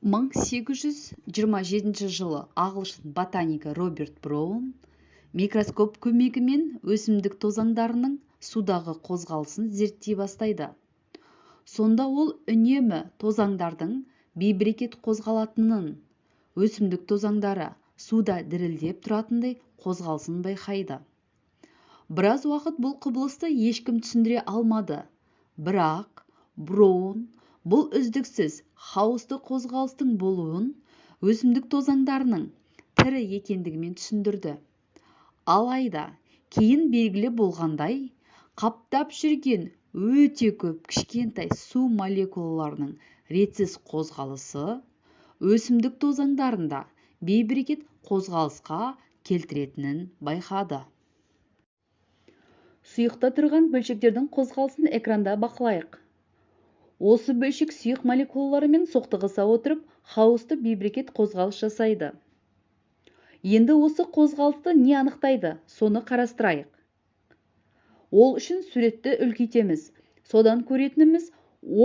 1827 жылы ағылшын ботанигі Роберт Браун микроскоп көмегімен өсімдік тозаңдарының судағы қозғалысын зерттей бастайды. Сонда ол үнемі тозаңдардың бейберекет қозғалатынын, өсімдік тозаңдары суда дірілдеп тұратындай қозғалысын байқайды. Біраз уақыт бұл құбылысты ешкім түсіндіре алмады, бірақ Браун бұл үздіксіз хаосты қозғалыстың болуын өсімдік тозаңдарының тірі екендігімен түсіндірді. Алайда кейін белгілі болғандай, қаптап жүрген өте көп кішкентай су молекулаларының ретсіз қозғалысы өсімдік тозаңдарында бейберекет қозғалысқа келтіретінін байқады. Сұйықта тұрған бөлшектердің қозғалысын экранда бақылайық. Осы бөлшек сұйық молекулаларымен соқтығыса отырып, хаосты бейберекет қозғалыс жасайды. Енді осы қозғалысты не анықтайды, соны қарастырайық. Ол үшін суретті үлкейтеміз. Содан көретініміз,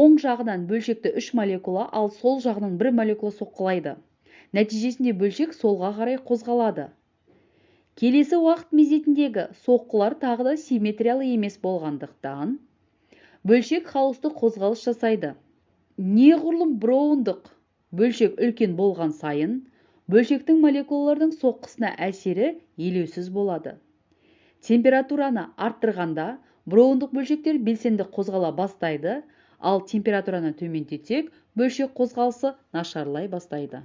оң жағынан бөлшекті 3 молекула, ал сол жағынан 1 молекула соққылайды. Нәтижесінде бөлшек солға қарай қозғалады. Келесі уақыт мезетіндегі соққылар тағы да симметриялы емес болғандықтан, бөлшек хаосты қозғалыс жасайды. Неғұрлым Браундық бөлшек үлкен болған сайын, бөлшектің молекулалардың соққысына әсері елеусіз болады. Температураны арттырғанда, Браундық бөлшектер белсенді қозғала бастайды, ал температураны төмендетсек, бөлшек қозғалысы нашарлай бастайды.